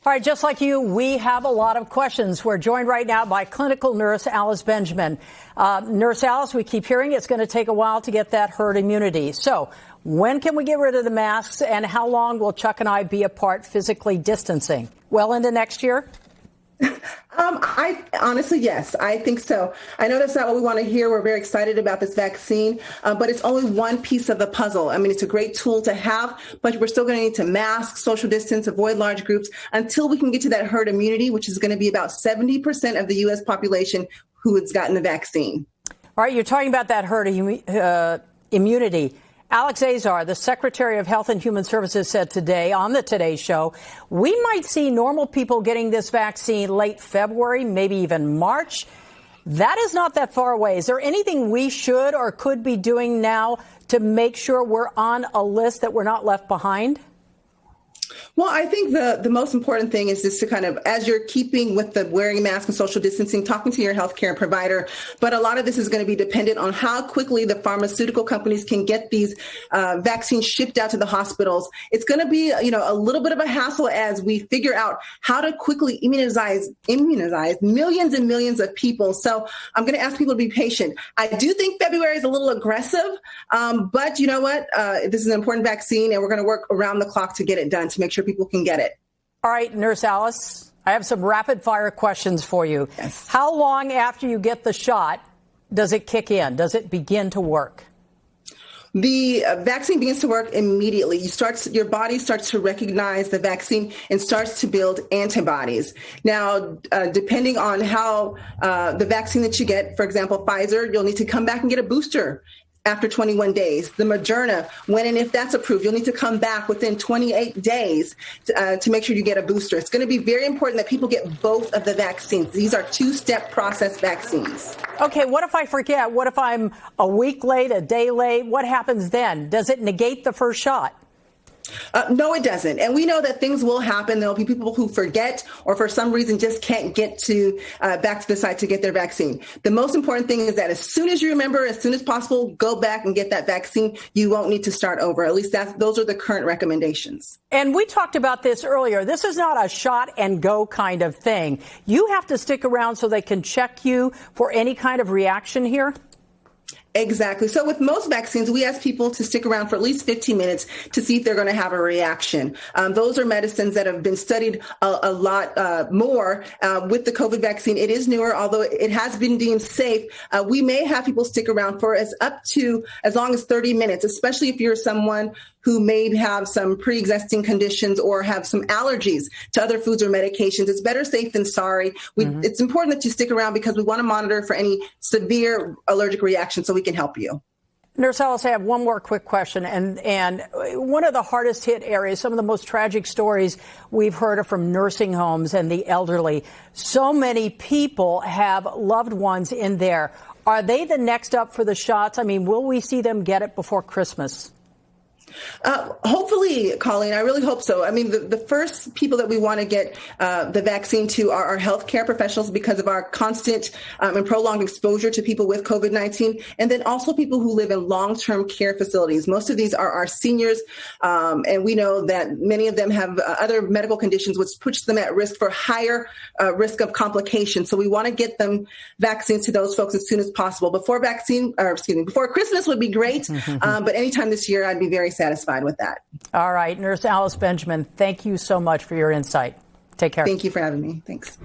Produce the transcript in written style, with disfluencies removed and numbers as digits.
All right, just like you, we have a lot of questions. We're joined right now by clinical nurse Alice Benjamin. Nurse Alice, we keep hearing it's going to take a while to get that herd immunity. So when can we get rid of the masks, and how long will Chuck and I be apart physically distancing? Well into next year? I honestly, yes, I think so. I know that's not what we want to hear. We're very excited about this vaccine, but it's only one piece of the puzzle. I mean, it's a great tool to have, but we're still going to need to mask, social distance, avoid large groups until we can get to that herd immunity, which is going to be about 70% of the U.S. population who has gotten the vaccine. All right, you're talking about that herd immunity. Alex Azar, the Secretary of Health and Human Services, said today on the Today Show, we might see normal people getting this vaccine late February, maybe even March. That is not that far away. Is there anything we should or could be doing now to make sure we're on a list, that we're not left behind? Well, I think the most important thing is just to kind of, as you're keeping with the wearing a mask and social distancing, talking to your healthcare provider. But a lot of this is going to be dependent on how quickly the pharmaceutical companies can get these vaccines shipped out to the hospitals. It's going to be, a little bit of a hassle as we figure out how to quickly immunize millions and millions of people. So I'm going to ask people to be patient. I do think February is a little aggressive, but you know what? This is an important vaccine, and we're going to work around the clock to get it done to make sure people can get it. All right, Nurse Alice, I have some rapid fire questions for you. Yes. How long after you get the shot does it kick in? Does it begin to work? The vaccine begins to work immediately. Your body starts to recognize the vaccine and starts to build antibodies. Now, depending on how the vaccine that you get, for example, Pfizer, you'll need to come back and get a booster after 21 days. The Moderna, when and if that's approved, you'll need to come back within 28 days to make sure you get a booster. It's going to be very important that people get both of the vaccines. These are two-step process vaccines. Okay, what if I forget? What if I'm a week late, a day late? What happens then? Does it negate the first shot? No, it doesn't. And we know that things will happen. There'll be people who forget or for some reason just can't get to back to the site to get their vaccine. The most important thing is that as soon as you remember, as soon as possible, go back and get that vaccine. You won't need to start over. At least those are the current recommendations. And we talked about this earlier. This is not a shot and go kind of thing. You have to stick around so they can check you for any kind of reaction here. Exactly. So with most vaccines, we ask people to stick around for at least 15 minutes to see if they're going to have a reaction. Those are medicines that have been studied a lot more with the COVID vaccine. It is newer, although it has been deemed safe. We may have people stick around for as long as 30 minutes, especially if you're someone who may have some pre-existing conditions or have some allergies to other foods or medications. It's better safe than sorry. It's important that you stick around because we want to monitor for any severe allergic reactions so we can help you. Nurse Alice, I have one more quick question. And one of the hardest hit areas, some of the most tragic stories we've heard are from nursing homes and the elderly. So many people have loved ones in there. Are they the next up for the shots? I mean, will we see them get it before Christmas? Hopefully, Colleen, I really hope so. I mean, the first people that we want to get the vaccine to are our healthcare professionals because of our constant and prolonged exposure to people with COVID-19, and then also people who live in long-term care facilities. Most of these are our seniors, and we know that many of them have other medical conditions, which puts them at risk for higher risk of complications. So we want to get them vaccines to those folks as soon as possible. Before Christmas would be great, but anytime this year, I'd be very satisfied with that. All right. Nurse Alice Benjamin, thank you so much for your insight. Take care. Thank you for having me. Thanks.